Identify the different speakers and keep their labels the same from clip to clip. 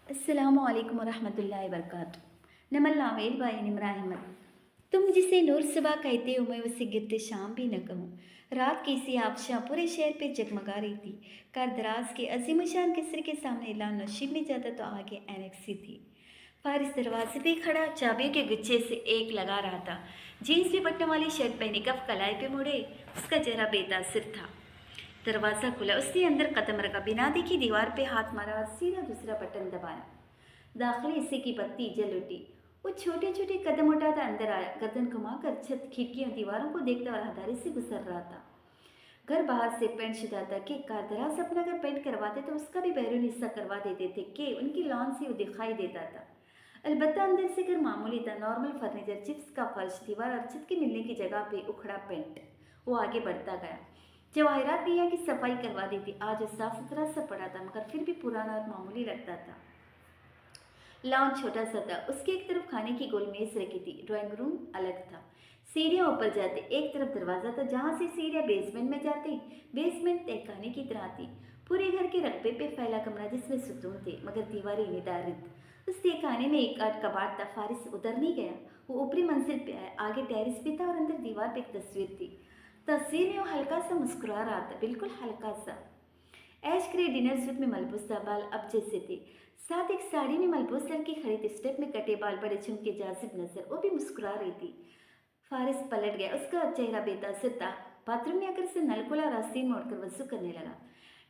Speaker 1: अस्सलामुअलैकुम वरहमतुल्लाहि वबरकातुहू। नमल novel by Nimra Ahmad. तुम जिसे नूर सुबह कहते हो मैं उसे गिरते शाम भी न कहूँ। रात की सी आबशां पूरे शहर पे जगमगा रही थी। कार दराज के अजीमशान किसरे के सामने लान नशीब में जाता तो आगे एनेक्स सी थी। फारिस दरवाजे पे खड़ा चाबियों के गुच्छे से एक लगा रहा था। जीन्स पे बटन वाली शर्ट पहनी कफ कलाई पे मुड़े उसका चेहरा बेतासिर था। दरवाज़ा खुला, उसने अंदर कदम रखा, बिना देखी दीवार पे हाथ मारा और सीधा दूसरा बटन दबाया। दाखिली हिस्से की बत्ती जल उठी। वो छोटे छोटे कदम उठाता अंदर आया, गर्दन घुमाकर छत खिड़कियों दीवारों को देखता और हदारे से गुजर रहा था। घर बाहर से पेंट शुदा था कि कारदराज अपना घर पेंट करवाते तो उसका भी बैरून हिस्सा करवा देते थे कि उनकी लॉन से वो दिखाई देता था। अलबत्ता अंदर से घर मामूली था, नॉर्मल फर्नीचर, चिप्स का फर्श, दीवार और छत के मिलने की जगह पे उखड़ा पेंट। वो आगे बढ़ता गया। जवाहरात ने यहाँ की सफाई करवा दी थी। आज वो साफ सुथरा सा पड़ा था मगर फिर भी पुराना और मामूली लगता था। लॉन छोटा सा था, उसकी एक तरफ खाने की गोल मेज रखी थी, ड्राइंग रूम अलग था। सीढ़ियाँ ऊपर जाते, एक तरफ दरवाज़ा था जहाँ से सीढ़ियाँ बेसमेंट में जाती। बेसमेंट तहखाने की तरह थी। पूरे घर के रकबे पे फैला कमरा जिसमें सुतून थे मगर दीवारें निदारित। उस तहखाने में एक आठ कबाड़ था। फारिस उधर नहीं गया। वो ऊपरी मंजिल पे आया, आगे टेरिस भी था और अंदर दीवार पे एक तस्वीर थी। तस्वीर में वो हल्का सा मुस्कुरा रहा था, बिल्कुल हल्का सा। ऐश ग्रे डिनर सूट में मलबूस था, बाल अब जैसे थे। साथ एक साड़ी में मलबूस लड़की खड़ी थी, स्टेप में कटे बाल, बड़े झुमके, जाजिब नजर, वो भी मुस्कुरा रही थी। फारिस पलट गया, उसका चेहरा बेतासुर था। बाथरूम में आकर से नल खोला और आस्तीन मोड़कर वजू करने लगा।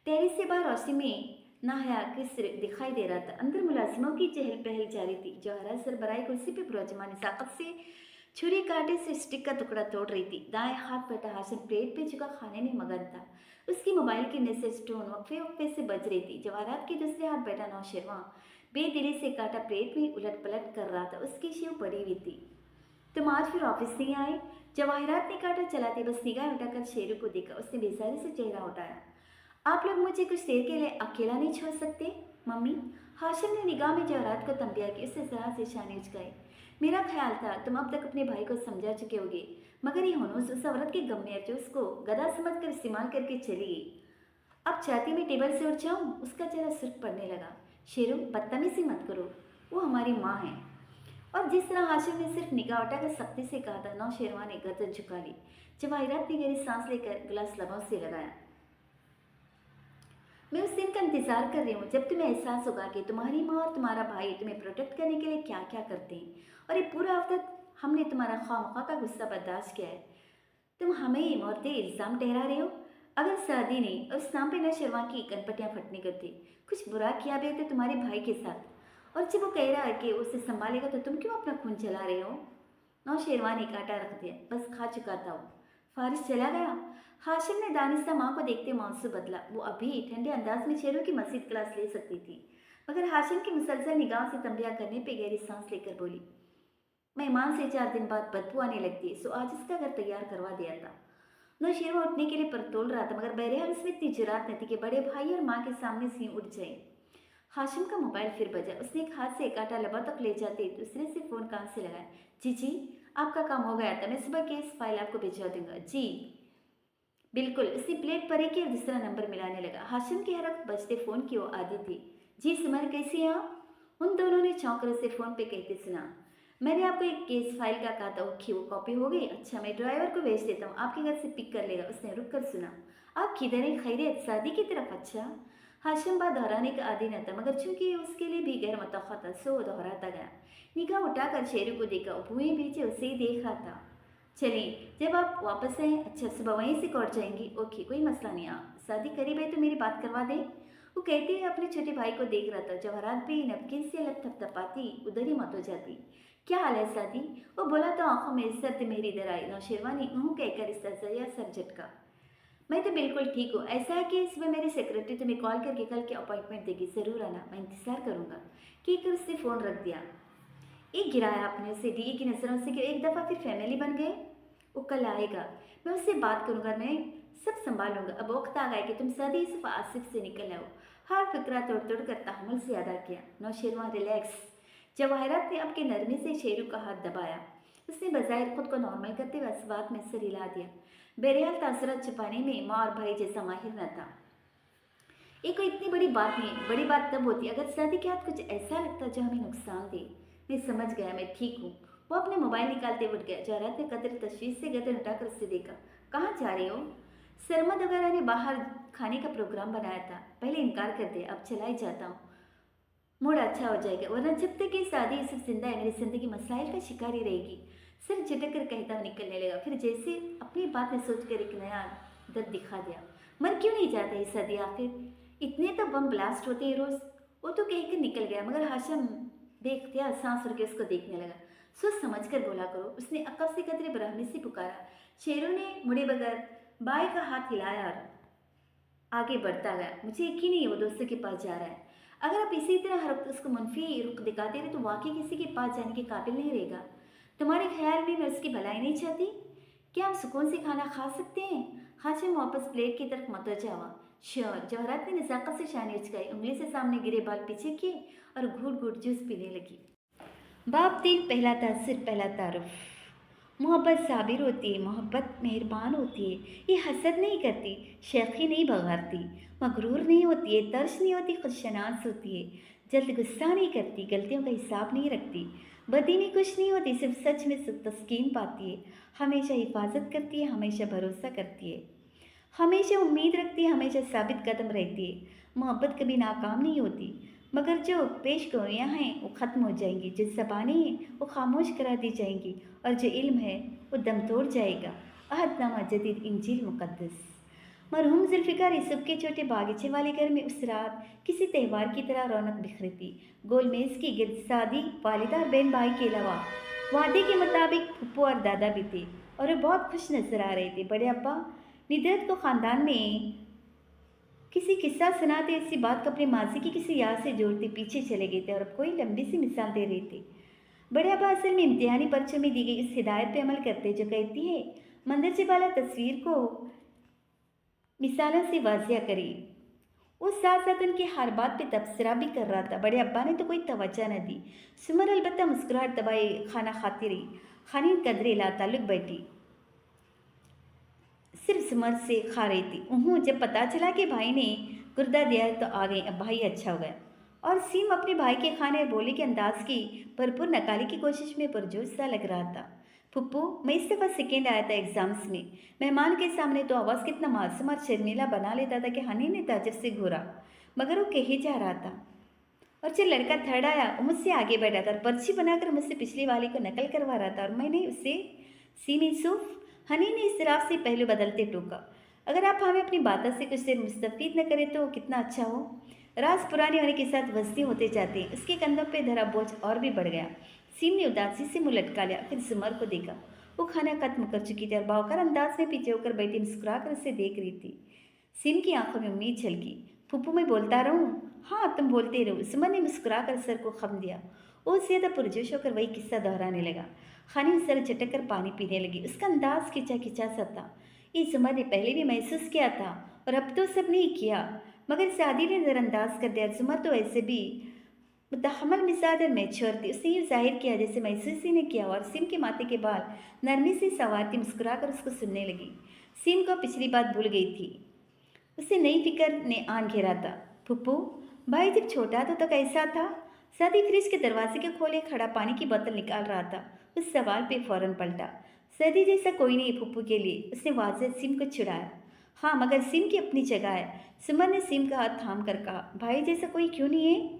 Speaker 1: टेरिस से बाहर रोशनी में नहाया किस दिखाई दे रहा था। अंदर मुलाजिमों की चहल पहल जारी थी। जौहरा सरबराही कुर्सी पे बुरजमा नज़ाकत से छुरी कांटे से स्टिक का टुकड़ा तोड़ रही थी। दाएं हाथ बैठा हाशिम प्लेट पे झुका खाने में मगन था। उसकी मोबाइल की मैसेज टोन वक्फे वक्फे से बज रही थी। जवाहरात के दूसरे हाथ बैठा नौशेरवा बेदिली से काटा प्लेट में उलट पलट कर रहा था। उसकी शिव पड़ी हुई थी। तुम आज फिर ऑफिस नहीं आए? जवाहरात ने काटा चलाते बस निगाह उठाकर शेरू को देखा। उसने बेसारे से चेहरा उठाया। आप लोग मुझे कुछ देर के लिए अकेला नहीं छोड़ सकते मम्मी? हाशिम ने निगाह में जवाहरात को तंबिया की, उससे जरा से शाने उचकाई। मेरा ख्याल था तुम अब तक अपने भाई को समझा चुके होगे मगर ये हुनूस उस औरत के गम में जो उसको गधा समझकर इस्तेमाल करके चली गई। अब चाहती मैं टेबल से उठ जाऊं? उसका चेहरा सुर्ख पड़ने लगा। शेरू बदतमीजी मत करो, वो हमारी माँ है। और जिस तरह हाशिम ने सिर्फ निगाह उठाकर सख्ती से कहा था, नौशेरवा ने गर्दन झुका ली। जवाहिरात ने गहरी सांस लेकर गिलास लबों से लगाया। मैं उस दिन का इंतजार कर रही हूँ जब तुम्हें एहसास होगा कि तुम्हारी माँ और तुम्हारा भाई तुम्हें प्रोटेक्ट करने के लिए क्या क्या करते हैं। और ये पूरा हफ्ता हमने तुम्हारा खामखा का गुस्सा बर्दाश्त किया है। तुम हमें मौते इल्ज़ाम ठहरा रहे हो। अगर शादी नहीं और उस नाम पे नौशेरवा की कनपटियाँ फटने करती, कुछ बुरा किया भी तो तुम्हारे भाई के साथ। और जब वो कह रहा है कि उसे संभालेगा तो तुम क्यों अपना खून चला रहे हो? नौशेरवा ने कांटा रख दिया, बस खा चुका था वो। फारिस चला गया। हाशिम ने दानिस्ता माँ को देखते मांसू बदला। वो अभी ठंडे अंदाज में शेरों की मजीद क्लास ले सकती थी मगर हाशिम की मुसलसल निगाह से तंबिया करने पे गहरी सांस लेकर बोली, मेहमान से 4 दिन बाद बदबू आने लगती है, सो आज इसका घर तैयार करवा दिया था। नौशेरवा उठने के लिए परतोल रहा था मगर बहरहाल उसमें इतनी जुरात नहीं थी कि बड़े भाई और माँ के सामने सिंह उठ जाए। हाशिम का मोबाइल फिर बजा। उसने एक हाथ से एक आटा लबा तक ले जाते दूसरे से फ़ोन कान से लगाया। जी आपका काम हो गया था, मैं सुबह केस फाइल आपको भिजवा दूंगा। जी बिल्कुल। उसने प्लेट परे की और दूसरा नंबर मिलाने लगा। हाशिम की हर वक्त बजते फ़ोन की वो आदत थी। जी सिमर कैसी हैं आप? उन दोनों ने चौंकर से फ़ोन पे कहते सुना। मैंने आपको एक केस फाइल का कहा था, वो कॉपी हो गई? अच्छा मैं ड्राइवर को भेज देता हूँ, आपके घर से पिक कर लेगा। उसने रुक कर सुना। आप किधर हैं? खैरियत? शादी की तरफ? अच्छा। हाशिम बात दोहराने का आदि न था मगर चूंकि उसके लिए भी गैर मुतवक्का था सो वो दोहराता गया। निगाह उठाकर शेरू को देखा, वो भुएं पीछे उसे ही देख रहा था। चलिए जब आप वापस आए, अच्छा सुबह वहीं से कौट जाएंगी? ओके कोई मसला नहीं, आप शादी करीब है तो मेरी बात करवा दें। वो कहते हुए अपने छोटे भाई को देख रहा था। जवाहरात भी नमकीन से अलग थपथपाती उधर ही मत हो जाती। क्या हाल है शादी? वो बोला तो आंखों में सर्द मेरी इधर आई। नौशेरवा ने कहकर इस तरह सर झटका। मैं तो बिल्कुल ठीक हूँ। ऐसा है कि सुबह मेरी सेक्रेटरी तुम्हें कॉल करके कल की अपॉइंटमेंट देगी, ज़रूर आना, मैं इंतज़ार करूँगा। कहकर उसने फ़ोन रख दिया। एक गिराया आपने उसे डीए की नज़रों से कि एक दफ़ा फिर फैमिली बन गए। वो कल आएगा, मैं उससे बात करूँगा, मैं सब संभालूंगा। अब वक्त आ गया कि तुम सदी सिर्फ आसिफ से निकल आओ। हर फिक्रा तोड़ तोड़ कर तहमुल से अदा किया। नौशेरवा रिलैक्स। जवाहरात ने आपके नरमी से शेरू का हाथ दबाया। उसने बज़ाहिर खुद को नॉर्मल करते हुए इस बात में सिर हिला दिया। बहरहाल तासुरात छुपाने में माँ और भाई जैसा माहिर न था। ये कोई इतनी बड़ी बात नहीं है, बड़ी बात तब होती है अगर शादी के हाथ कुछ ऐसा लगता जो हमें नुकसान दे। मैं समझ गया, मैं ठीक हूँ। वो अपने मोबाइल निकालते उठ गया। जौहरात ने कदर तशवीश से गर्दन उठाकर उससे देखा। कहाँ जा रहे हो? सरमद वगैरह ने बाहर खाने का प्रोग्राम बनाया था, पहले इनकार कर दिया, अब चला ही जाता हूँ। मूड अच्छा हो जाएगा, वरना जब तक ये शादी सिर्फ जिंदा है मेरी जिंदगी मसाइल का शिकार ही रहेगी। सिर झटक कर कहता हुआ निकलने लगा। फिर जैसे अपनी बात में सोचकर एक नया दर्द दिखा दिया। मर क्यों नहीं जाता ये शादी आखिर? इतने तो बम ब्लास्ट होते हैं रोज। वो तो कहकर निकल गया, मगर हाशम देखते सांस रोके उसको देखने लगा। सोच समझ कर बोला करो, उसने अकब से कदरे बराहमी से पुकारा। शेरों ने मुड़े बगैर बाई का हाथ हिलाया और आगे बढ़ता गया। मुझे यकीन नहीं है वो दोस्तों के पास जा रहा है। अगर आप इसी तरह हर वक्त उसको मुनफी रुख दिखाते रहे तो वाकई किसी के पास जाने के काबिल नहीं रहेगा। तुम्हारे ख्याल में मैं उसकी भलाई नहीं चाहती? क्या हम सुकून से खाना खा सकते हैं? हाशिम वापस प्लेट की तरफ मतवजा हुआ। श्योर। जौहरात ने नजाकत से शान उचकाई, उंगली से सामने गिरे बाल पीछे किए और घूट घूट जूस पीने लगी। बाप 3 पहला तासुर पहला तारुफ। मोहब्बत साबिर होती है, मोहब्बत मेहरबान होती है। ये हसद नहीं करती, शेखी नहीं बघारती, मगरूर नहीं होती है, तर्श नहीं होती, खुदशनास होती है। जल्द गुस्सा नहीं करती, गलतियों का हिसाब नहीं रखती, बदी में कुछ नहीं होती, सिर्फ सच में तस्कीन पाती है। हमेशा हिफाजत करती है, हमेशा भरोसा करती है, हमेशा उम्मीद रखती है, हमेशा साबित कदम रहती है। मोहब्बत कभी नाकाम नहीं होती, मगर जो पेश गोइयाँ हैं वो ख़त्म हो जाएंगी, जो ज़बानें हैं वो खामोश करा दी जाएंगी, और जो इल्म है वो दम तोड़ जाएगा। अहदनामा जदीद इंजील मुक़द्दस। मरहूम जुल्फ़िकार यूसुफ के छोटे बागीचे वाले घर में उस रात किसी त्यौहार की तरह रौनक बिखरी थी। गोल मेज़ की गिर्द सादी वालिदा और बहन भाई के अलावा वादे के मुताबिक फुप्पो और दादा भी थे, और वे बहुत खुश नजर आ रहे थे। बड़े अब्बा निदरत को ख़ानदान में किसी किस्सा सुनाते इसी बात को अपने माजी की किसी याद से जोड़ते पीछे चले गए थे और अब कोई लंबी सी मिसाल दे रहे थे। बड़े अब्बा असल में इम्तिहानी पर्चों में दी गई इस हिदायत पे अमल करते जो कहती है मंदिर से वाला तस्वीर को मिसालों से वाजिया करिए। उस साथ साथ उनकी हर बात पे तबसरा भी कर रहा था। बड़े अब्बा ने तो कोई तवज्जो न दी। सुमर अलबत्ता मुस्कुराहट दबाए खाना खाती रही। खानी कदरे ला ताल्लुक बैठी सिर्फ सुमर से खा रही थी। जब पता चला कि भाई ने गुर्दा दिया है तो आ गई। अब भाई अच्छा हो गया। और सीम अपने भाई के खाने और बोली के अंदाज की भरपूर नकाली की कोशिश में पुरजोश सा लग रहा था। फुप्पू, मैं इस दफ़ा सेकेंड आया था एग्जाम्स में। मेहमान के सामने तो आवाज़ कितना मासूम और शर्मीला बना लेता था कि हनी ने ताज्जुब से घूरा, मगर वो कहे जा रहा था। और जब लड़का थर्ड आया वो मुझसे आगे बैठा था और पर्ची बनाकर मुझसे पिछले वाले को नकल करवा रहा था, और मैंने उसे सीम यूसुफ, हनी ने इस तरफ से पहलू बदलते टोका। अगर आप हमें अपनी बातों से कुछ देर मुस्तफीद न करें तो कितना अच्छा हो। राज पुराने होने के साथ वस्ती होते जाते हैं। उसके कंधों पे धरा बोझ और भी बढ़ गया। सीम ने उदासी से मुंह लटका लिया, फिर सुमर को देखा। वो खाना खत्म कर चुकी थी और बावकार अंदाज में पीछे होकर बैठी मुस्कुरा कर उसे देख रही थी। सीम की आंखों में उम्मीद झलकी। फूफू, मैं बोलता रहूं? हाँ, तुम बोलते रहो। सुमन ने मुस्कुरा कर सर को खम दिया। वो ज्यादा पुरजोश होकर वही किस्सा दोहराने लगा। खानी सर झटक कर पानी पीने लगी। उसका अंदाज खिंचा खिंचा सा था। ये सुमन ने पहले भी महसूस किया था और अब तो सब नहीं किया, मगर शादी ने नज़रअंदाज कर दिया। सुमर तो ऐसे भी मुतहम्मल मिजाज और मैच्योर थी। उसने यूँ जाहिर किया जैसे महसूस ही नहीं किया, और सिम के माथे के बाल नरमी से सवारती मुस्कुरा कर उसको सुनने लगी। सिम को पिछली बात भूल गई थी। उसे नई फिक्र ने आन घेरा था। फुप्पू, भाई जब छोटा था तो कैसा था? सादी फ्रिज के दरवाजे के खोले खड़ा पानी की बोतल निकाल रहा था। उस सवाल पे फौरन पलटा। सदी जैसा कोई नहीं फुप्पू के लिए, उसने वाज़ेह सिम को चिढ़ाया। हाँ, मगर सिम की अपनी जगह है। सुमन ने सिम का हाथ थाम कर कहा। भाई जैसा कोई क्यों नहीं है?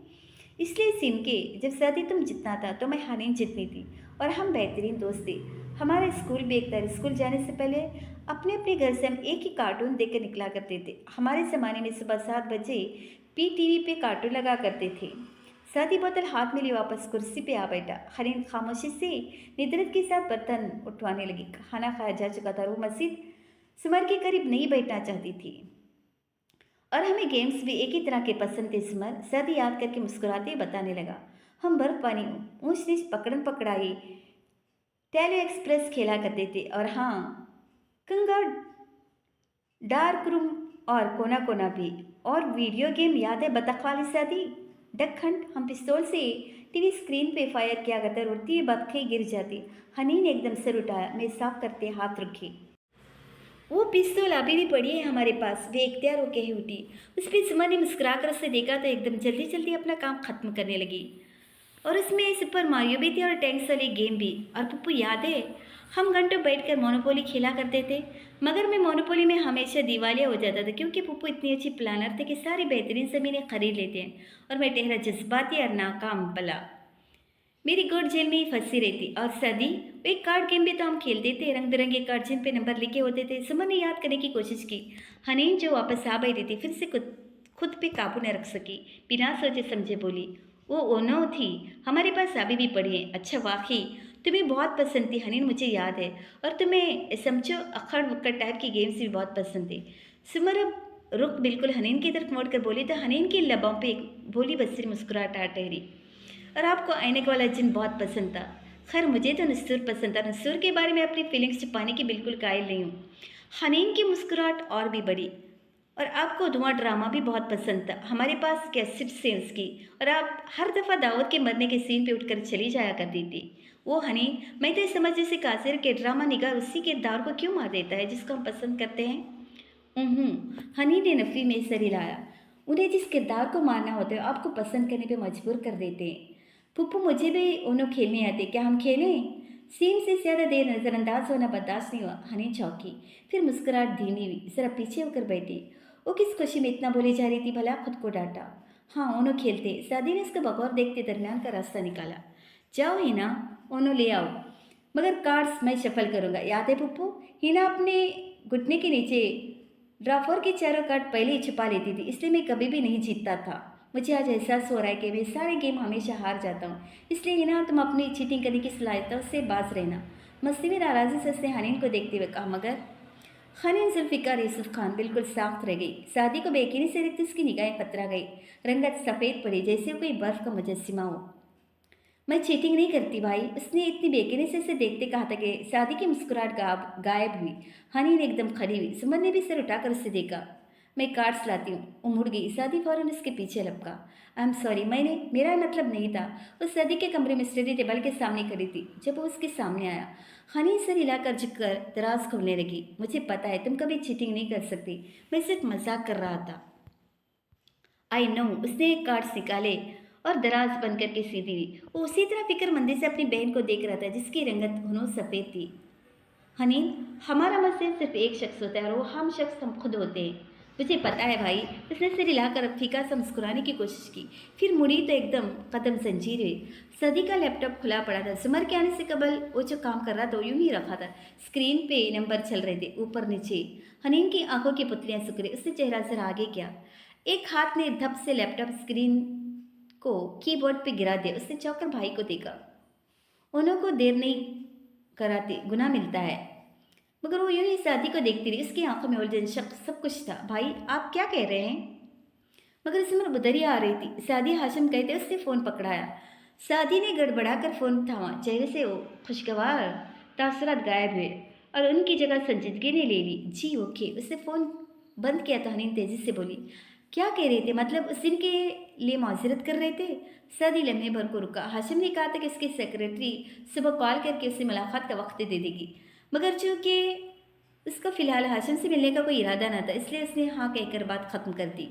Speaker 1: इसलिए सिम के, जब सदी तुम जितना था तो मैं हनीन जितनी थी, और हम बेहतरीन दोस्त थे। हमारा स्कूल भी एक था। स्कूल जाने से पहले अपने अपने घर से हम एक ही कार्टून देखकर निकला करते थे। हमारे ज़माने में सुबह 7 बजे PTV पे कार्टून लगा करते थे। सादी बोतल हाथ में लिए वापस कुर्सी पे आ बैठा। हनीन खामोशी से निद्रत के साथ बर्तन उठवाने लगी। खाना खाया जा चुका था। वो मस्जिद सुमर के करीब नहीं बैठना चाहती थी, और हमें गेम्स भी एक ही तरह के पसंद थे। सुमर सदी याद करके मुस्कुराते बताने लगा। हम बर्फ पानी, ऊंच नीच, पकड़न पकड़ाई, टेलो एक्सप्रेस खेला करते थे, और हाँ, कंगा, डार्क रूम और कोना कोना भी। और वीडियो गेम याद है बतख वाली शादी, डक हंट? हम पिस्तौल से टीवी स्क्रीन पे फायर किया करते, उड़ती हुई बतखें गिर जाती। हनी ने एकदम सिर उठाया। मैं साफ करते हाथ रखे। वो पिस्तौल अभी भी पड़ी है हमारे पास, वे इख्तियार होके ही उठी। उस पर सुमा ने मुस्कुरा कर उसे देखा तो एकदम जल्दी जल्दी अपना काम खत्म करने लगी। और उसमें सुपर मारियो भी थी और टैंक्स वाली गेम भी। और पप्पू याद है, हम घंटों बैठकर मोनोपोली खेला करते थे। मगर मैं मोनोपोली में हमेशा दिवालिया हो जाता था क्योंकि पप्पू इतनी अच्छी प्लानर थे कि सारी बेहतरीन ज़मीनें खरीद लेते हैं और मैं ठहरा जज्बाती और नाकाम भला मेरी गोद जेल में ही फंसी रहती। और सदी एक कार्ड गेम भी तो हम खेलते थे, रंग बिरंगे कार्ड जिन पे नंबर लिखे होते थे। सुमन ने याद करने की कोशिश की। हनीन जो वापस आ गई थी फिर से खुद पे काबू न रख सकी, बिना सोचे समझे बोली, वो ओनो थी, हमारे पास अभी भी पड़ी है। अच्छा वाकई तुम्हें बहुत पसंद थी हनीन, मुझे याद है। और तुम्हें समझो अखड़ वक्कड़ टाइप की गेम्स भी बहुत पसंद थे। सुमन अब रुख बिल्कुल हनीन की तरफ मोड़ कर बोली तो हनीन की लबों पे एक भोली बसरी मुस्कुराहट आ ठहरी। और आपको ऐनक वाला जिन बहुत पसंद था। खैर मुझे तो नसूर पसंद था। नसूर के बारे में अपनी फीलिंग्स छुपाने की बिल्कुल कायल नहीं हूँ। हनीन की मुस्कुराहट और भी बढ़ी। और आपको धुआं ड्रामा भी बहुत पसंद था, हमारे पास कैसेट सेंस की। और आप हर दफ़ा दाऊद के मरने के सीन पे उठकर चली जाया करती थी। वो हनीन, मैं तो इस समझने से कासिर के ड्रामा निगार उसी किरदार को क्यों मार देता है जिसको हम पसंद करते हैं। हनी ने नफरी में सर हिलाया। उन्हें जिस किरदार को मारना होता है आपको पसंद करने पे मजबूर कर देते हैं। पुप्पू मुझे भी उन्हों खेलने आते, क्या हम खेलें। सीन से ज़्यादा देर नज़रअंदाज होना बर्दाश्त नहीं हुआ। हनी चौंकी, फिर मुस्कुराहट धीमी हुई, ज़रा पीछे होकर बैठी। वो किस खुशी में इतना बोली जा रही थी भला, खुद को डांटा। हाँ ओनो खेलते। सादी ने उसका बगौर देखते दरमियान का रास्ता निकाला। जाओ हिना, ओनो ले आओ, मगर कार्ड्स मैं शफल करूँगा, याद है पुप्पू। हिना अपने घुटने के नीचे ड्राफर के चारों कार्ड पहले ही छुपा लेती थी, इसलिए मैं कभी भी नहीं जीतता था। मुझे आज एहसास हो रहा है कि मैं सारे गेम हमेशा हार जाता हूँ। इसलिए हिना तुम अपनी चीटिंग करने की सलाहियतों से बाज रहना। मस्ती में नाराज़ी से उसने हनीन को देखते हुए कहा। मगर हनीन जुल्फ़िकार यूसुफ खान बिल्कुल साख्त रह गई। शादी को बेयकीनी से देखते उसकी निगाहें पतरा गई, रंगत सफ़ेद पड़ी जैसे कोई बर्फ़ का मुजस्सिमा हो। मैं चीटिंग नहीं करती भाई, उसने इतनी बेकनी से उसे देखते कहा था कि शादी की मुस्कुराहट गायब हुई। हनी ने एकदम खड़ी हुई। सुमन ने भी सिर उठाकर उसे देखा। मैं कार्ड्स लाती हूँ। वो मुड़ गई। शादी फौरन उसके पीछे लपका। आई एम सॉरी, मेरा मतलब नहीं था। उस शादी के कमरे में स्टडी टेबल के सामने खड़ी थी जब वो उसके सामने आया। हनी सिर हिलाकर झुककर दराज खोलने लगी। मुझे पता है तुम कभी चीटिंग नहीं कर सकती, मैं सिर्फ मजाक कर रहा था। I know. उसने कार्ड्स निकाले और दराज बंद करके सीधी हुई। वो उसी तरह फिक्रमंदी से अपनी बहन को देख रहा था जिसकी रंगत घुनो सफ़ेद थी। हनीन, हमारा मसला सिर्फ एक शख्स होता है और वो हम शख्स हम खुद होते हैं। मुझे पता है भाई। उसने सिर हिलाकर फीका सा मुस्कुराने की कोशिश की, फिर मुड़ी तो एकदम कदम जंजीर हुई। सदी का लैपटॉप खुला पड़ा था। सुमर के आने से कबल वो जो काम कर रहा था वो यूं ही रखा था। स्क्रीन पे नंबर चल रहे थे ऊपर नीचे। हनीन की आंखों की पुतलियां सुकड़ी। उससे चेहरा जरा आगे क्या। एक हाथ ने धप से लैपटॉप स्क्रीन को कीबोर्ड पे गिरा दिया। उसने चौंककर भाई को देखा। उन्हों को देर नहीं कराते गुनाह मिलता है। मगर वो यूं ही शादी को देखती रही। उसकी आंखों में उलझन शक सब कुछ था। भाई आप क्या कह रहे हैं। मगर इस उम्र बुदरिया आ रही थी। सादी हाशिम कहते उसने फ़ोन पकड़ाया। सादी ने गड़बड़ाकर फ़ोन थामा। चेहरे से वो खुशगवार तासुरात गायब हुए और उनकी जगह संजीदगी ने ले ली। जी ओके। उसने फ़ोन बंद किया तो हनीन तेज़ी से बोली, क्या कह रहे थे, मतलब उस दिन के लिए माजरत कर रहे थे। सादी लम्हे भर को रुका। हाशिम ने कहा था कि उसकी सेक्रेटरी सुबह कॉल करके उससे मुलाकात का वक्त दे देगी, मगर चूँकि उसका फ़िलहाल हाशिम से मिलने का कोई इरादा न था इसलिए उसने हाँ कहकर बात ख़त्म कर दी।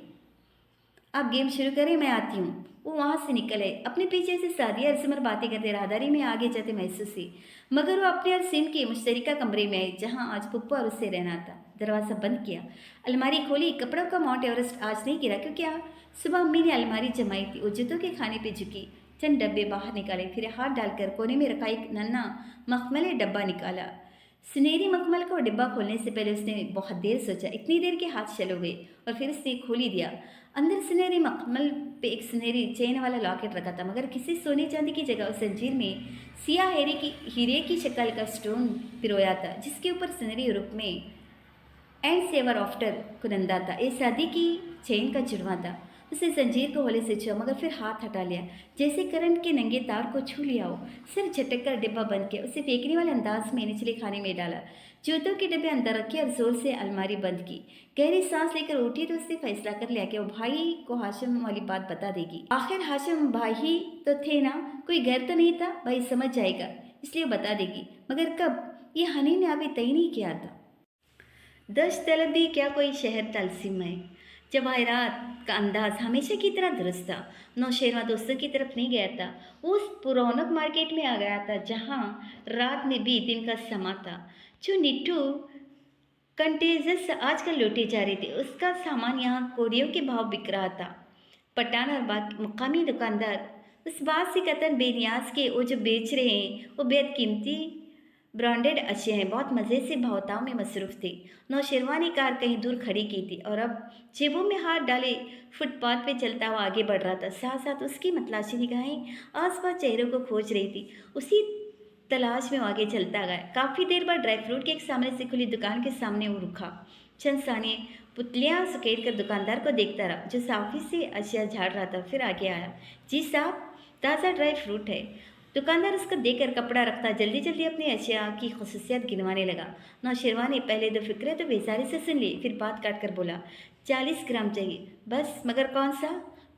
Speaker 1: आप गेम शुरू करें, मैं आती हूँ। वो वहाँ से निकले। अपने पीछे से सादिया और सिमर बातें करते राहदारी में आगे जाते महसूस हुई। मगर वो अपने और सिम के मुश्तरिका कमरे में आई जहाँ आज पुप्पा और उससे रहना था। दरवाज़ा बंद किया, अलमारी खोली। कपड़ों का माउंट एवरेस्ट आज नहीं गिरा क्योंकि सुबह अम्मी ने अलमारी जमाई थी। वो जूतों के खाने पे झुकी, चंद डब्बे बाहर निकाले, फिर हाथ डालकर कोने में रखा एक नन्हा मखमली डब्बा निकाला। सुनहरी मखमल को डिब्बा खोलने से पहले उसने बहुत देर सोचा। इतनी देर के हाथ चलो गए और फिर उसने खोल ही दिया। अंदर सुनहरी मखमल पे एक सुनहरी चेन वाला लॉकेट रखा था, मगर किसी सोने चांदी की जगह उस जंजीर में सिया हीरे की शक्ल का स्टोन पिरोया था जिसके ऊपर सुनहरी रूप में एंड सेवर आफ्टर कुनंदा था। ये शादी की चेन का जुड़वा था। उसने जंजीर को होले से छुआ मगर फिर हाथ हटा लिया, जैसे करंट के नंगे तार को छू लिया हो। सिर झटक कर डिब्बा बंद किया। उसे फेंकने वाले अंदाज में निचले खाने में डाला, जूतों के डिब्बे अंदर रखे और जोर से अलमारी बंद की। गहरी सांस लेकर उठी तो उसने फैसला कर लिया कि वो भाई को हाशिम वाली बात बता देगी। आखिर हाशिम भाई ही तो थे ना, कोई गैर तो नहीं था। भाई समझ जाएगा इसलिए बता देगी, मगर कब, ये हनी ने अभी तय नहीं किया था। दश तलब भी क्या कोई शहर तलसीम है। जवाहरात का अंदाज हमेशा की तरह दुरुस्त था। नौशेरवा दोस्तों की तरफ नहीं गया था। वो उस पुरौनक मार्केट में आ गया था जहाँ रात में भी दिन का समा था। जो निट्टू कंटेजस आजकल लौटे जा रहे थे, उसका सामान यहाँ कोड़ियों के भाव बिक रहा था। पठान और बाकी मुकामी दुकानदार उस बात से कतन बेनियाज के वो जो बेच रहे हैं वो बेहद कीमती ब्रांडेड अच्छे हैं, बहुत मज़े से भावताओं में मसरूफ़ थे। नौशेरवा ने कार कहीं दूर खड़ी की थी और अब जेबों में हाथ डाले फुटपाथ पे चलता हुआ आगे बढ़ रहा था। साथ साथ उसकी मतलाशी निगाहें आसपास चेहरों को खोज रही थी। उसी तलाश में वो आगे चलता गया। काफ़ी देर बाद ड्राई फ्रूट के एक सामने से खुली दुकान के सामने वो रुका। चंद साने पुतलियाँ सकेट कर दुकानदार को देखता रहा जो साफी से अशिया झाड़ रहा था। फिर आगे आया, जी साहब, ताज़ा ड्राई फ्रूट है। दुकानदार उसको देकर कपड़ा रखता जल्दी जल्दी अपनी अशिया की खसूसियात गिनवाने लगा। नौशेरवा ने पहले दो फिक्रे तो बेजारी से सुन ली, फिर बात काट कर बोला, 40 ग्राम चाहिए बस। मगर कौन सा?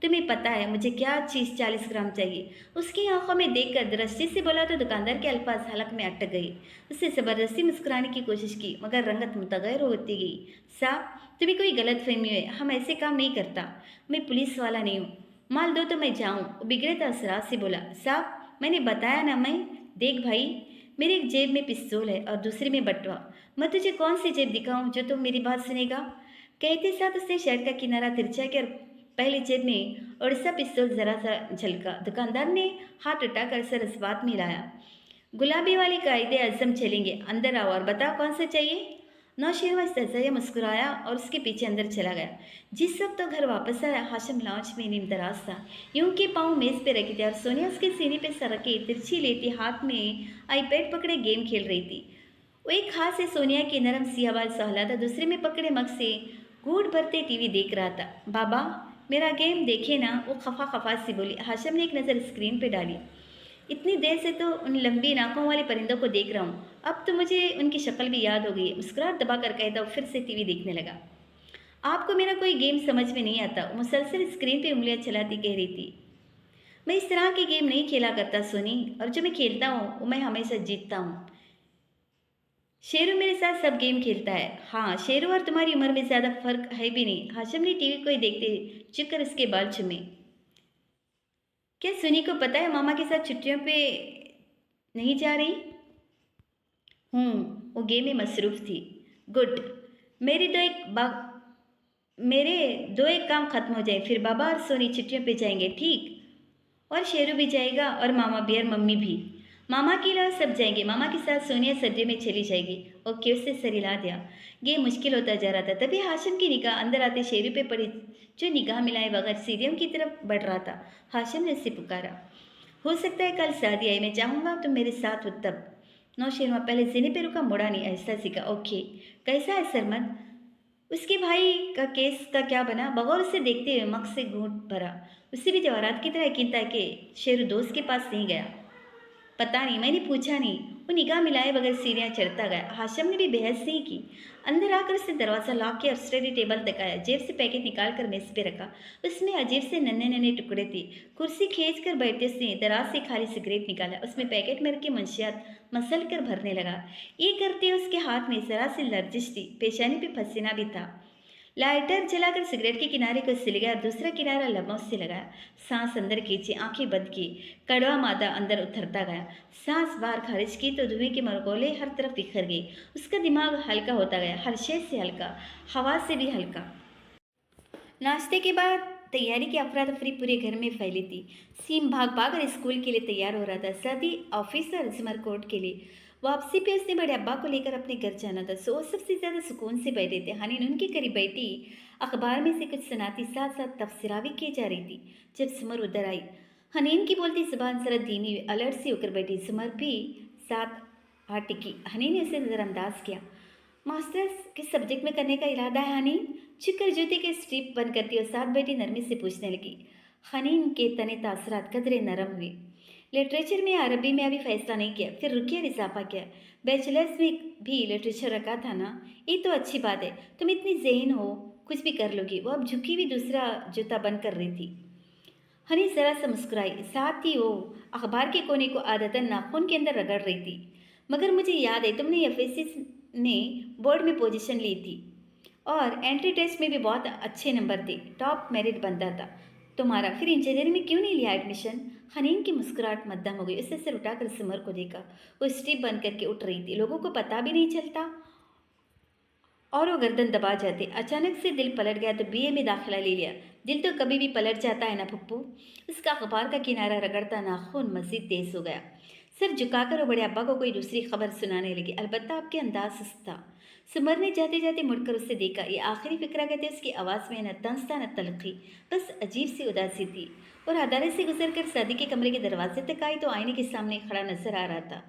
Speaker 1: तुम्हें पता है मुझे क्या चीज़ 40 ग्राम चाहिए। उसकी आंखों में देखकर दृष्टि से बोला तो दुकानदार के अल्फाज हलक में अटक गई। उसने ज़बरदस्ती मुस्कुराने की कोशिश की मगर रंगत मुतगैर होती गई। साहब, तुम्हें कोई गलत फहमी है, हम ऐसे काम नहीं करता। मैं पुलिस वाला नहीं हूँ, माल दो तो मैं जाऊँ। वो बिगड़े असरात से बोला, साहब मैंने बताया ना। मैं देख भाई, मेरी एक जेब में पिस्तौल है और दूसरे में बटुआ। मैं तुझे कौन सी जेब दिखाऊं जो तुम मेरी बात सुनेगा? कहते साथ उसने शर्ट का किनारा तिरछा कर पहली जेब में और सा पिस्तौल जरा सा झलका। दुकानदार ने हाथ उठाकर सर इस बात में लाया। गुलाबी वाली कायदे आजम चलेंगे, अंदर आओ और बताओ कौन सा चाहिए। नौशेरवा सजया मुस्कुराया और उसके पीछे अंदर चला गया। जिस वक्त तो घर वापस आया, हाशिम लाउंज में नीम दराज था। यूं के पाँव मेज पे रखे थे और सोनिया उसके सीने पे सर रखे तिरछी लेती हाथ में आईपैड पकड़े गेम खेल रही थी। वो एक हाथ से सोनिया की नरम सी आवाज़ सहला था, दूसरे में पकड़े मग से घूट भरते टीवी देख रहा था। बाबा मेरा गेम देखे ना, वो खफा खफा सी बोली। हाशिम ने एक नज़र स्क्रीन पे डाली। इतनी देर से तो उन लंबी नाकों वाले परिंदों को देख रहा हूँ, अब तो मुझे उनकी शक्ल भी याद हो गई है। मुस्कुराहट दबा कर कहता फिर से टीवी देखने लगा। आपको मेरा कोई गेम समझ में नहीं आता, मुसलसल स्क्रीन पे उंगलियां चलाती कह रही थी। मैं इस तरह के गेम नहीं खेला करता सोनी, और जो मैं खेलता हूँ वो मैं हमेशा जीतता हूँ। शेरू मेरे साथ सब गेम खेलता है। हाँ, शेरू और तुम्हारी उम्र में ज़्यादा फर्क है भी नहीं। हाशिम ने टीवी को ही देखते चुपकर उसके बाल चुमे। क्या सुनी को पता है मामा के साथ छुट्टियों पे नहीं जा रही? वो गेम में मसरूफ़ थी। गुड। मेरी तो एक बाग मेरे दो एक काम खत्म हो जाए, फिर बाबा और सोनी छुट्टियों पे जाएंगे, ठीक? और शेरू भी जाएगा और मामा भी और मम्मी भी। मामा के अलावा सब जाएंगे। मामा के साथ सोनिया सर्दियों में चली जाएगी। ओके, उससे सर हिला दिया। ये मुश्किल होता जा रहा था। तभी हाशिम की निगाह अंदर आते शेरू पे पड़ी, जो निगाह मिलाए बगैर सीढ़ियों की तरफ बढ़ रहा था। हाशिम ने उससे पुकारा, हो सकता है कल शादी आई, मैं चाहूँगा तुम मेरे साथ हो तब। नौशेरवा पहले सीने पे रुका, मुड़ा नहीं, ऐसा सीखा। ओके। कैसा है सरमद? उसके भाई का केस का क्या बना? बगौर उसे देखते हुए मग से घूंट भरा। उसे भी जवाहरात की तरह यकीन था कि शेरू दोस्त के पास नहीं गया। पता नहीं, मैंने पूछा नहीं। वो निगाह मिलाए बगैर सीढ़ियाँ चढ़ता गया। हाशिम ने भी बहस नहीं की। अंदर आकर उसने दरवाज़ा लॉक किया और स्टडी टेबल तकाया। जेब से पैकेट निकाल कर मेज पे रखा। उसमें अजीब से नन्हे नन्हे टुकड़े थे। कुर्सी खींच कर बैठते उसने दराज से खाली सिगरेट निकाला, उसमें पैकेट में रखे मंशियात मसल कर भरने लगा। ये करते उसके हाथ में जरा सी लर्जिश थी, पेशानी पे पसीना भी था। लाइटर जलाकर सिगरेट के किनारे को सिल गया और दूसरा किनारा लबों से लगाया। सांस अंदर खींची, आंखें बंद की। कड़वा मादा अंदर उतरता गया। सांस बाहर खारिज की तो धुएं के मरगोले हर तरफ बिखर गए। उसका दिमाग हल्का होता गया, हर शय से हल्का, हवा से भी हल्का। नाश्ते के बाद तैयारी की अफरा तफरी पूरे घर में फैली थी। सीम भाग भाग कर स्कूल के लिए तैयार हो रहा था, साथ ही ऑफिस और समरकोट के लिए। वापसी पे उसने बड़े अब्बा को लेकर अपने घर जाना था, सो सबसे ज़्यादा सुकून से बैठे थे। हनीन उनके करीब बैठी अखबार में से कुछ सुनाती, साथ साथ तफसीरा भी की जा रही थी। जब सुमर उधर आई, हनीन की बोलती जुबान जरा धीमी हुई, अलर्ट सी होकर बैठी। सुमर भी साथ आ टिकी। हनीन ने उसे नज़रअंदाज किया। मास्टर्स किस सब्जेक्ट में करने का इरादा है हनीन? चिकर जूते के स्ट्रिप बंद करती और साथ बैठी नरमी से पूछने लगी। हनीन के तने तासरात कदरे नरम हुए। लिटरेचर में अरबी में अभी फैसला नहीं किया, फिर रुकिए इजाफा किया। बैचलर्स में भी लिटरेचर रखा था ना? ये तो अच्छी बात है, तुम इतनी ज़हन हो, कुछ भी कर लोगी। वो अब झुकी हुई दूसरा जूता बंद कर रही थी। हनी जरा सा मुस्कुराई, साथ ही वो अखबार के कोने को आदतन नाखून के अंदर रगड़ रही थी। मगर मुझे याद है तुमने एफएससी ने बोर्ड में पोजीशन ली थी और एंट्री टेस्ट में भी बहुत अच्छे नंबर थे, टॉप मेरिट बनता था तुम्हारा, फिर इंजीनियरिंग में क्यों नहीं लिया एडमिशन? हनीन की मुस्कुराहट मद्दम हो गई। उसने सिर उठाकर सिमर को देखा। वो स्ट्रिप बंद करके उठ रही थी। लोगों को पता भी नहीं चलता और वो गर्दन दबा जाते। अचानक से दिल पलट गया तो बीए में दाखिला ले लिया। दिल तो कभी भी पलट जाता है ना पप्पू। उसका अखबार का किनारा रगड़ता नाखून मजीद तेज हो गया। सिर झुकाकर वो बड़े अब्बा को कोई दूसरी खबर सुनाने लगे। अलबत्ता आपके अंदाज सुस्त था। सुमर ने जाते जाते मुड़कर उससे देखा। ये आखिरी फिक्रा कहते उसकी आवाज़ में न तंज था न तलखी, बस अजीब सी उदासी थी। और अदालत से गुजर कर शादी के कमरे के दरवाजे तक आई तो आईने के सामने खड़ा नजर आ रहा था।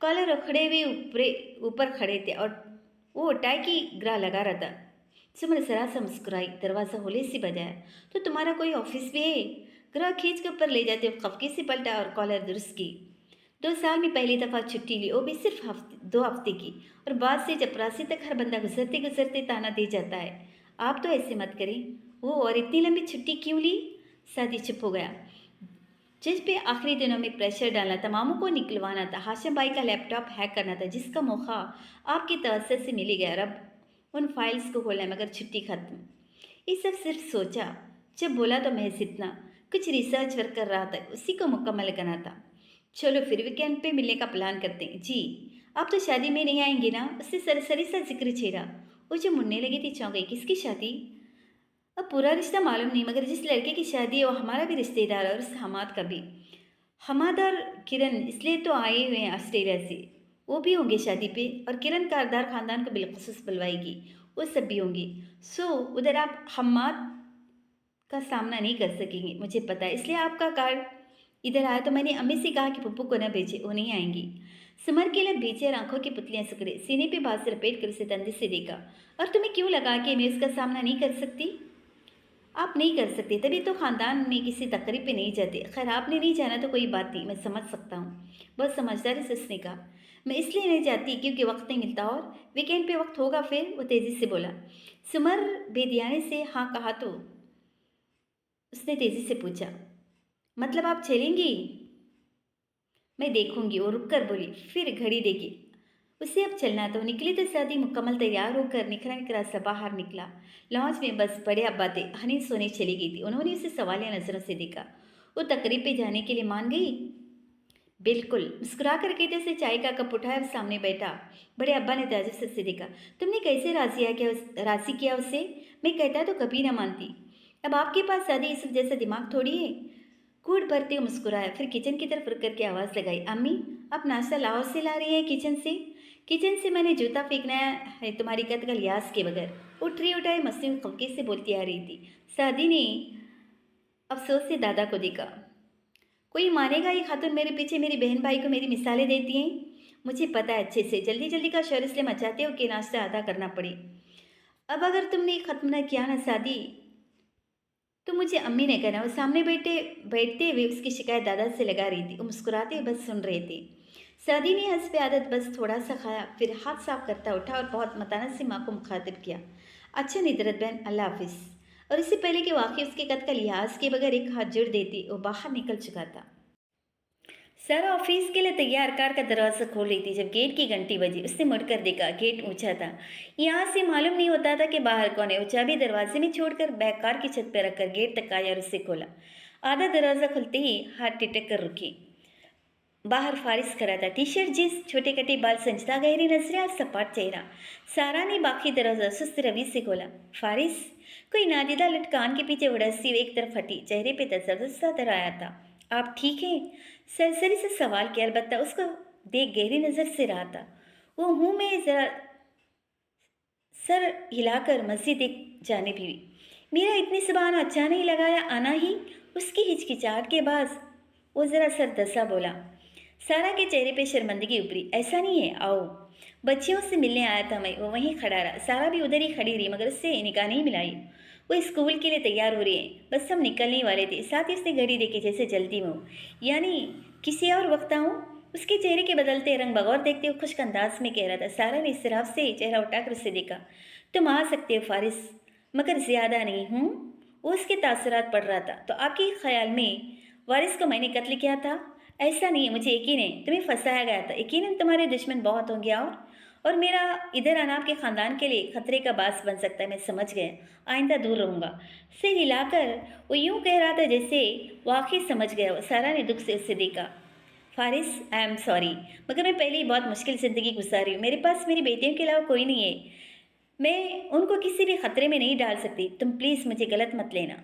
Speaker 1: कॉलर उखड़े हुए ऊपर खड़े थे और वो टाई की ग्रा लगा रहा था। सुमन जरा सा मुस्कुराई। दरवाज़ा होले से बजाया। तो तुम्हारा कोई ऑफिस भी है? ग्रा खींच कर ऊपर ले जाते हुए खफकी से पलटा और कॉलर दुरुस्त की। 2 साल में पहली दफ़ा छुट्टी ली, वो भी सिर्फ 2 हफ्ते की। और बाद से चपरासी तक हर बंदा गुजरते गुजरते ताना दे जाता है। आप तो ऐसे मत करें। वो और इतनी लंबी छुट्टी क्यों ली? सादी चुप हो गया। जिस पे आखिरी दिनों में प्रेशर डालना था, मामू को निकलवाना था, हाशिम भाई का लैपटॉप हैक करना था, जिसका मौका आपकी तवज्जो से मिल गया। रब उन फाइल्स को खोला मगर छुट्टी खत्म। ये सब सिर्फ सोचा। जब बोला तो महज इतना, कुछ रिसर्च वर्क कर रहा था, उसी को मुकम्मल करना था। चलो फिर वीकेंड पे मिलने का प्लान करते हैं। जी आप तो शादी में नहीं आएंगे ना? उससे सरसरी सा जिक्र छेड़ा। वो जो मुड़ने लगी थी चौंक गई। किसकी शादी? अब पूरा रिश्ता मालूम नहीं, मगर जिस लड़के की शादी है वो हमारा भी रिश्तेदार है और उस हमाद का भी। हमाद और किरण इसलिए तो आए हुए हैं ऑस्ट्रेलिया से। वो भी होंगे शादी पे और किरण कारदार खानदान को बिलखुसूस बुलवाएगी। वो सब भी होंगे। सो उधर आप हमाद का सामना नहीं कर सकेंगे, मुझे पता है। इसलिए आपका कार्ड इधर आया तो मैंने अम्मी से कहा कि पप्पू को न भेजे, वो नहीं आएंगी। सिमर के लिए बेचे आंखों की पुतलियां सिकड़े। सीने पे बात से लपेट कर उसे तंदे से देखा। और तुम्हें क्यों लगा कि मैं उसका सामना नहीं कर सकती? आप नहीं कर सकते तभी तो खानदान में किसी तकरीब पे नहीं जाते। खैर आपने नहीं जाना तो कोई बात नहीं, मैं समझ सकता हूँ। बहुत समझदारी से उसने कहा। मैं इसलिए नहीं जाती क्योंकि वक्त नहीं मिलता और वीकेंड पे वक्त होगा फिर, वो तेज़ी से बोला। सुमर बेदियाने से हाँ कहा तो उसने तेज़ी से पूछा, मतलब आप चलेंगी? मैं देखूंगी, वो रुक कर बोली। फिर घड़ी देखी। उसे अब चलना तो निकली तो शादी मुकम्मल तैयार होकर निखरा निखरा सा बाहर निकला। लॉन्च में बस बड़े अब्बा थे। हनी सोने चली गई थी। उन्होंने उसे सवालिया नजरों से देखा। वो तकरीब पे जाने के लिए मान गई? बिल्कुल, मुस्कुरा कर कहते से चाय का कप उठाया और सामने बैठा। बड़े अब्बा ने ताजुब से उसे देखा। तुमने कैसे राजी किया उसे? मैं कहता तो कभी ना मानती। अब आपके पास शादी यूसुफ जैसा दिमाग थोड़ी है। कूट भरते हुए मुस्कुराया। फिर किचन की तरफ रुक करके आवाज़ लगाई, अम्मी आप नाश्ता लाहौर से ला रही हैं किचन से? किचन से मैंने जूता फेंकना है तुम्हारी कद का लिहाज के बगैर। उठरी उठाई मसनून खफके से बोलती आ रही थी। सादी ने अफसोस से दादा को देखा। कोई मानेगा ये खातून मेरे पीछे मेरी बहन भाई को मेरी मिसालें देती हैं? मुझे पता है अच्छे से। जल्दी जल्दी का शोर इसलिए मचाते हो कि नाश्ता अदा करना पड़े। अब अगर तुमने ख़त्म न किया ना शादी तो मुझे अम्मी ने कहना। वो सामने बैठते हुए उसकी शिकायत दादा से लगा रही थी। वो मुस्कुराते हुए बस सुन रहे थे। सादी ने हंस पे आदत बस थोड़ा सा खाया, फिर हाथ साफ करता उठा और बहुत मतानत से माँ को मुखातिब किया। अच्छा निदरत बहन, अल्लाह हाफिज़। और इससे पहले कि वाकई उसके कद का लिहाज के बगैर एक हाथ जुड़ देती, वो बाहर निकल चुका था। सर ऑफिस के लिए तैयार कार का दरवाज़ा खोल रही थी जब गेट की घंटी बजी। उसने मुड़कर देखा। गेट ऊंचा था। यहाँ से मालूम नहीं होता था कि बाहर कौन है। वो चाबी दरवाजे में छोड़कर बैग कार की छत पर रखकर गेट तक आया और उसे खोला। आधा दरवाज़ा खुलते ही हाथ टिटक कर रुकी। बाहर फारिस खड़ा था। टी शर्ट जींस, छोटे कटे बाल, संजदा गहरी नजरें और सपाट चेहरा। सारा ने बाकी दरवाज़ा सुस्त रवि से खोला। फारिस कोई नादिदा लटकान के पीछे उड़सी हुई एक तरफ हटी। चेहरे पे तसव्वुर सा दर आया था। आप ठीक हैं? सरसरी से सवाल किया। अलबत्ता उसको देख गहरी नज़र से रहा था। वो हूँ मैं ज़रा सर हिलाकर मस्जिद एक जानिब हुई। मेरा इतनी सुबह अच्छा नहीं लगाया आना ही? उसकी हिचकिचाहट के बाद वो ज़रा सर दसा बोला। सारा के चेहरे पे शर्मिंदगी उभरी। ऐसा नहीं है, आओ। बच्चियों से मिलने आया था मैं। वो वहीं खड़ा रहा। सारा भी उधर ही खड़ी रही मगर उससे निगाह नहीं मिलाई। वो स्कूल के लिए तैयार हो रही है, बस सब निकलने वाले थे। साथ ही उसने घड़ी देखी जैसे जल्दी में हो, यानी किसी और वक्त आऊँ। उसके चेहरे के बदलते रंग बगौर देखते हुए खुश्क अंदाज में कह रहा था। सारा ने इसराफ से चेहरा उठाकर उसे देखा। तुम आ सकते हो फारिस, मगर ज़्यादा नहीं हूँ। वो उसके तासुरात पड़ रहा था। तो आपके ख्याल में वारिस को मैंने कत्ल किया था? ऐसा नहीं है, मुझे यकीन है तुम्हें फंसाया गया था। यकीनन तुम्हारे दुश्मन बहुत होंगे और और मेरा इधर आना आपके ख़ानदान के लिए खतरे का बास बन सकता है। मैं समझ गया, आइंदा दूर रहूँगा। सिर हिलाकर वो यूं कह रहा था जैसे वाकई समझ गया हो। सारा ने दुख से उसे देखा। फारिस, आई एम सॉरी, मगर मैं पहले ही बहुत मुश्किल ज़िंदगी गुजार रही हूँ। मेरे पास मेरी बेटियों के अलावा कोई नहीं है। मैं उनको किसी भी खतरे में नहीं डाल सकती। तुम प्लीज़ मुझे गलत मत लेना।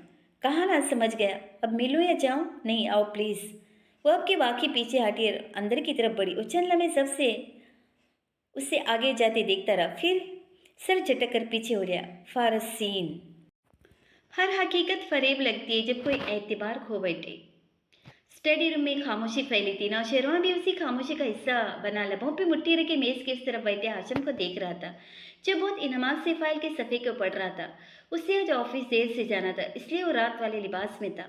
Speaker 1: कहा ना, समझ गया। अब मिलूँ या जाऊँ? नहीं, आओ प्लीज़। वो आपके वाकई पीछे हटी और अंदर की तरफ बढ़ी। वो चंद लम्हे सबसे उससे आगे जाते देखता रहा, फिर सर झटक कर पीछे हो गया। फारस सीन। हर हकीकत फरेब लगती है जब कोई एतबार खो बैठे। स्टडी रूम में खामोशी फैली थी। नौशेरवां भी उसी खामोशी का हिस्सा बना लबों पे मुट्ठी रखे मेज के इस तरफ बैठे हाशिम को देख रहा था, जो बहुत इनहमाक से फाइल के सफ़े को पढ़ रहा था। उसे आज ऑफिस देर से जाना था, इसलिए वो रात वाले लिबास में था।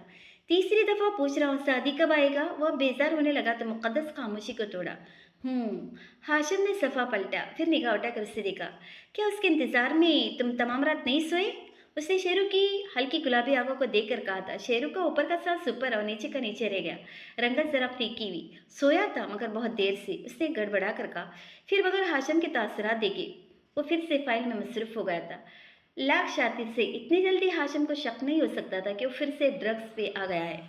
Speaker 1: तीसरी दफ़ा पूछ रहा हूँ, शादी कब आएगा? वह बेजार होने लगा तो मुक़द्दस खामोशी को तोड़ा। हाशिम ने सफ़ा पलटा, फिर निगाह उठाकर उससे देखा। क्या उसके इंतज़ार में तुम तमाम रात नहीं सोए? उसने शेरू की हल्की गुलाबी आंखों को देखकर कहा था। शेरू का ऊपर का सांस ऊपर और नीचे का नीचे रह गया, रंगत जरा फीकी हुई। सोया था मगर बहुत देर से, उसने गड़बड़ा कर कहा। फिर मगर हाशिम के तासुरात देखे वो फिर से फाइल में मसरूफ हो गया था। लाख शातिर से इतनी जल्दी हाशिम को शक नहीं हो सकता था कि वो फिर से ड्रग्स पे आ गया है।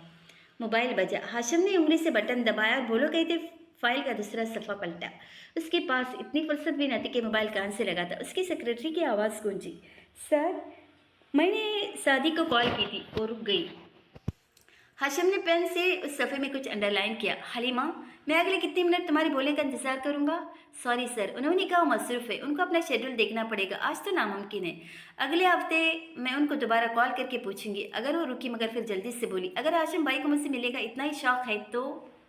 Speaker 1: मोबाइल बजा। हाशिम ने उंगली से बटन दबाया और बोलो कहते फाइल का दूसरा सफ़ा पलटा। उसके पास इतनी फुर्सत भी न थी कि मोबाइल कान से लगा था। उसकी सेक्रेटरी की आवाज़ गूंजी। सर, मैंने सादी को कॉल की थी। वो रुक गई। हाशिम ने पेन से उस सफ़े में कुछ अंडरलाइन किया। हलीमा, मैं अगले कितने मिनट तुम्हारे बोलने का इंतज़ार करूँगा? सॉरी सर, उन्होंने कहा मसरूफ़ है, उनको अपना शेड्यूल देखना पड़ेगा। आज तो नामुमकिन है। अगले हफ्ते मैं उनको दोबारा कॉल करके पूछूंगी। अगर वो रुकी मगर फिर जल्दी से बोली। अगर हाशिम भाई को मुझसे मिलेगा इतना ही शौक है तो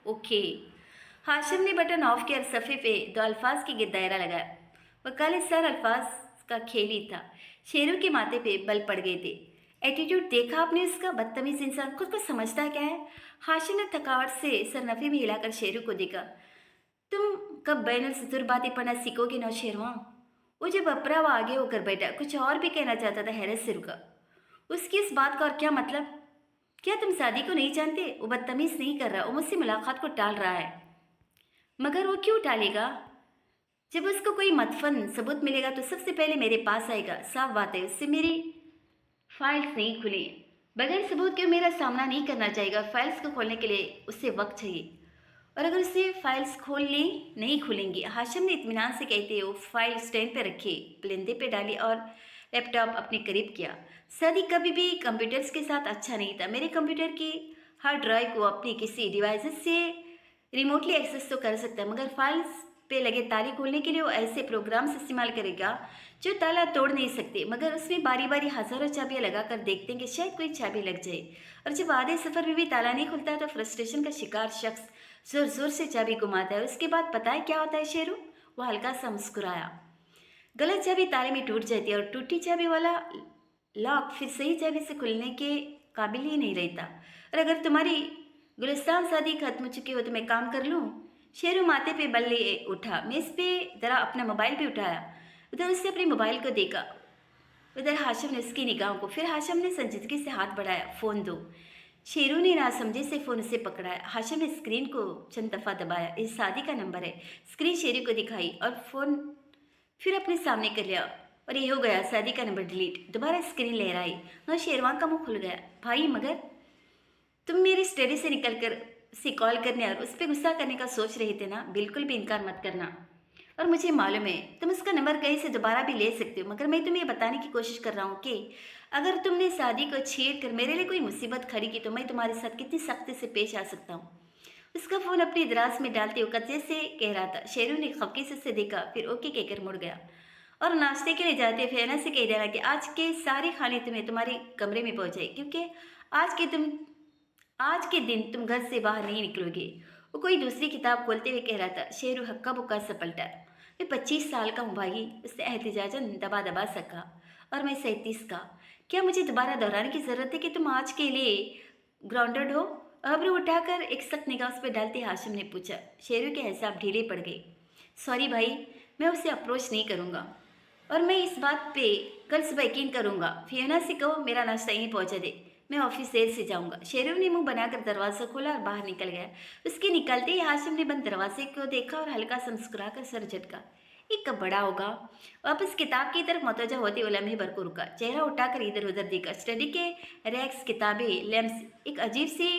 Speaker 1: ओके। हाशिम ने बटन ऑफ किया और सफ़े पे दो अल्फाज की दायरा लगाया। वकाले सर अल्फाज का खेल ही था। शेरू के माथे पे बल पड़ गए थे। एटीट्यूड देखा आपने उसका? बदतमीज इंसान खुद को समझता क्या है? हाशिम ने थकावट से सरनफी में हिलाकर शेरू को देखा। तुम कब बैनुल सतुर बातें पढ़ना सीखोगे नौशेरवां? वो जब अपरा वो आगे होकर बैठा, कुछ और भी कहना चाहता था, हैरत से रुका। उसकी इस बात का और क्या मतलब? क्या तुम शादी को नहीं जानते? वो बदतमीज नहीं कर रहा, वो मुझसे मुलाकात को टाल रहा है। मगर वो क्यों टालेगा? जब उसको कोई मतफन सबूत मिलेगा तो सबसे पहले मेरे पास आएगा। साफ बात है, उससे मेरी फाइल्स नहीं खुली। बगैर सबूत के मेरा सामना नहीं करना चाहेगा। फाइल्स को खोलने के लिए उससे वक्त चाहिए, और अगर उससे फाइल्स खोलने नहीं खुलेंगी। हाशिम ने इत्मीनान से कहते हो फाइल स्टैंड पर रखी, पलंदे पे डाली और लैपटॉप अपने करीब किया। सदी कभी भी कंप्यूटर्स के साथ अच्छा नहीं था। मेरे कंप्यूटर की हार्ड ड्राइव को अपनी किसी डिवाइस से रिमोटली एक्सेस तो कर सकता है, मगर फाइल्स पे लगे ताले खोलने के लिए वो ऐसे प्रोग्राम्स इस्तेमाल करेगा जो ताला तोड़ नहीं सकते। मगर उसमें बारी बारी हज़ारों चाबियाँ लगाकर देखते हैं कि शायद कोई चाबी लग जाए। और जब आधे सफ़र में भी ताला नहीं खुलता है तो फ्रस्ट्रेशन का शिकार शख्स जोर जोर से चाबी घुमाता है। उसके बाद पता है क्या होता है शेरू? वो हल्का सा मुस्कुराया। गलत चाबी ताले में टूट जाती है और टूटी चाबी वाला लॉक फिर सही चाबी से खुलने के काबिल ही नहीं रहता। और अगर तुम्हारी गुलिस्तान शादी खत्म हो चुकी हो तो मैं काम कर लूँ? शेरू माथे पे बल ले उठा। मेज़ पे जरा अपना मोबाइल भी उठाया। उधर उसने अपने मोबाइल को देखा, उधर हाशिम ने उसकी निगाहों को। फिर हाशिम ने संजीदगी से हाथ बढ़ाया। फ़ोन दो। शेरू ने नासमझी से फ़ोन उसे पकड़ाया। हाशिम ने स्क्रीन को चंद दफ़ा दबाया। इस शादी का नंबर है। स्क्रीन शेरू को दिखाई और फ़ोन फिर अपने सामने कर लिया। और ये हो गया, शादी का नंबर डिलीट। दोबारा स्क्रीन लहराई। नौशेरवां का मुंह खुल गया। भाई, मगर तुम मेरी स्टडी से निकल कर उसे कॉल करने और उस पर गुस्सा करने का सोच रहे थे ना? बिल्कुल भी इनकार मत करना। और मुझे मालूम है तुम उसका नंबर कहीं से दोबारा भी ले सकते हो, मगर मैं तुम्हें ये बताने की कोशिश कर रहा हूँ कि अगर तुमने शादी को छेड़ कर मेरे लिए कोई मुसीबत खड़ी की तो मैं तुम्हारे साथ कितनी सख्ती से पेश आ सकता हूँ। उसका फ़ोन अपनी दराज में डालते हुए कच्चे से कह रहा था। शेरू ने खफकी से उसे देखा, फिर ओके कहकर मुड़ गया। और नाश्ते के लिए जाते फेना से कह देना कि आज के सारे खाने तुम्हें तुम्हारे कमरे में पहुँचाए, क्योंकि आज के दिन तुम घर से बाहर नहीं निकलोगे। वो कोई दूसरी किताब खोलते हुए कह रहा था। शेरू हक्का बुक्का सा पलटा। मैं 25 साल का हूँ भाई, उसने एहतिजाजन दबा दबा सका। और मैं 37 का। क्या मुझे दोबारा दोहराने की ज़रूरत है कि तुम आज के लिए ग्राउंडेड हो? अब्रू उठाकर एक सख्त निगाह उस पर डालते हाशिम ने पूछा। शेरू के हिसाब ढीले पड़ गए। सॉरी भाई, मैं उसे अप्रोच नहीं करूँगा, और मैं इस बात पे कल सुबह यकीन करूँगा। फियोना से कहो मेरा नाश्ता यहीं पहुँचा दे, मैं ऑफिस देर से जाऊँगा। शेरू ने मुंह बनाकर दरवाज़ा खोला और बाहर निकल गया। उसके निकलते ही हाशिम ने बंद दरवाजे को देखा और हल्का सा मुस्कुराकर सर झटका। एक कब बड़ा होगा। वापस किताब की तरफ मुतवज्जह होते वो लम्हे भर को रुका, चेहरा उठाकर इधर उधर देखा। स्टडी के रैक्स, किताबें, लैम्प्स, एक अजीब सी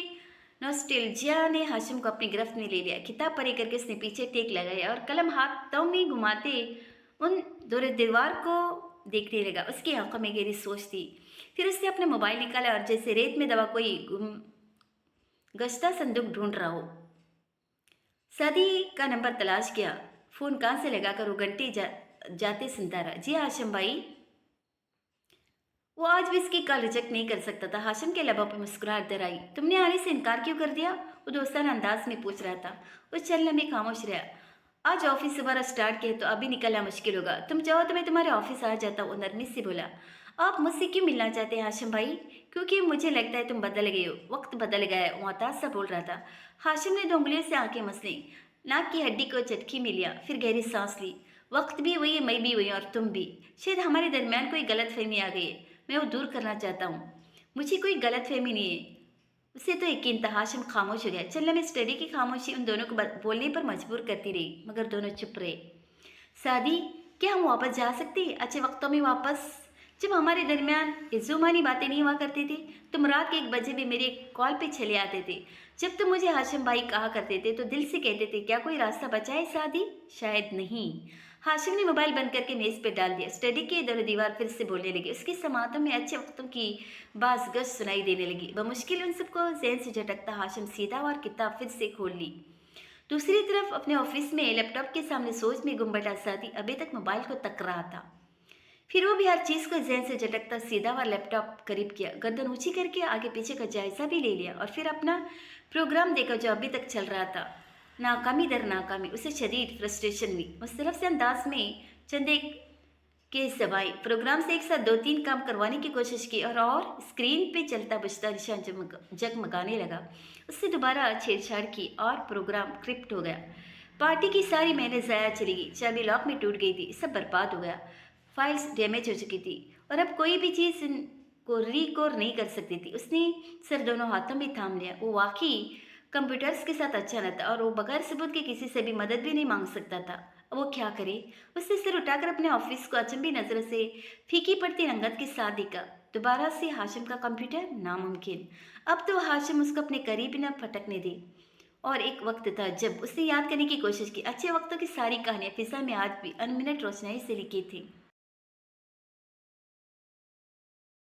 Speaker 1: नॉस्टैल्जिया ने हाशिम को अपनी गिरफ्त में ले लिया। किताब पढ़े करके उसने पीछे टेक लगाया और कलम हाथों में घुमाते उन दोनों दीवार को देखने लगा। उसकी आंखों में गहरी सोच थी। फिर उसने अपना मोबाइल निकाला और जैसे रेत में दबा कोई गश्ता संदूक ढूंढ रहा हो, शादी का नंबर तलाश किया। फ़ोन कहाँ से लगाकर वो घंटे जाते सुनता रहा। जी हाशिम भाई। वो आज भी इसकी कॉल रिजेक्ट नहीं कर सकता था। हाशिम के लबों पर मुस्कुराहट दर आई। तुमने आने से इनकार क्यों कर दिया? वो दोस्ताना अंदाज में पूछ रहा था। वो चलने में खामोश रहा। आज ऑफिस दोबारा स्टार्ट किए तो अभी निकलना मुश्किल होगा। तुम चाहो तो मैं तुम्हारे ऑफिस आ जाता हूँ, नरमी से बोला। आप मुझसे क्यों मिलना चाहते हैं हाशिम भाई? क्योंकि मुझे लगता है तुम बदल गए हो, वक्त बदल गया है, वो हताश सा बोल रहा था। हाशिम ने 2 उंगलियों से आंखें मस लीं, नाक की हड्डी को चटकी में लिया, फिर गहरी सांस ली। वक्त भी वही है, मैं भी वही, और तुम भी। शायद हमारे दरमियान कोई गलत फहमी आ गई है, मैं वो दूर करना चाहता हूँ। मुझे कोई गलत फहमी नहीं है। उसे तो यकीन था। हाशिम खामोश हो गया। चलने में स्टडी की खामोशी उन दोनों को बोलने पर मजबूर करती रही, मगर दोनों चुप रहे। शादी, क्या हम वापस जा सकते हैं अच्छे वक्तों में वापस, जब हमारे दरमियान इज्जुमानी बातें नहीं हुआ करती थी? तुम रात के 1 बजे भी मेरे कॉल पे चले आते थे। जब तुम मुझे हाशिम भाई कहा करते थे तो दिल से कहते थे, क्या कोई रास्ता बचा है शादी? शायद नहीं। हाशिम ने मोबाइल बंद करके मेज पे डाल दिया। स्टडी के इधर दीवार फिर से बोलने लगी। उसकी समातों में अच्छे वक्तों की बास गश सुनाई देने लगी। बमुश्किल उन सबको जहन से झटकता हाशिम सीधा और किताब फिर से खोल ली। दूसरी तरफ अपने ऑफिस में लैपटॉप के सामने सोच में गुम बैठा साथी अभी तक मोबाइल को तक रहा था। फिर वो भी हर चीज़ को जहन से झटकता सीधा और लैपटॉप करीब किया, गर्दन ऊंची करके आगे पीछे का जायजा भी ले लिया और फिर अपना प्रोग्राम देखा जो अभी तक चल रहा था। नाकामी दर नाकामी उसे शदीद फ्रस्ट्रेशन हुई। मुस्तरफ से अंदाज में चंद एक केस दबाई, प्रोग्राम से एक साथ 2-3 काम करवाने की कोशिश की और स्क्रीन पे चलता बुझता निशान जगमगाने लगा। उससे दोबारा छेड़छाड़ की और प्रोग्राम क्रिप्ट हो गया। पार्टी की सारी मेहनत ज़ाया चली गई। चाबी लॉक में टूट गई थी, सब बर्बाद हो गया। फाइल्स डैमेज हो चुकी थी और अब कोई भी चीज़ को रिकॉर नहीं कर सकती थी। उसने सिर दोनों हाथों में थाम लिया। वो वाकई कंप्यूटर्स के साथ अच्छा न था और वो बगैर सबूत के किसी से भी मदद भी नहीं मांग सकता था। अब वो क्या करे? उसने सिर उठाकर अपने ऑफिस को अचंभी नज़र से फीकी पड़ती रंगत के साथ देखा। दोबारा से हाशिम का कंप्यूटर नामुमकिन। अब तो हाशिम उसको अपने करीब न फटकने दे। और एक वक्त था जब उसने याद करने की कोशिश की। अच्छे वक्तों की सारी कहानियाँ फिजा में आज भी अनमिनट रोशनाई से लिखी थी।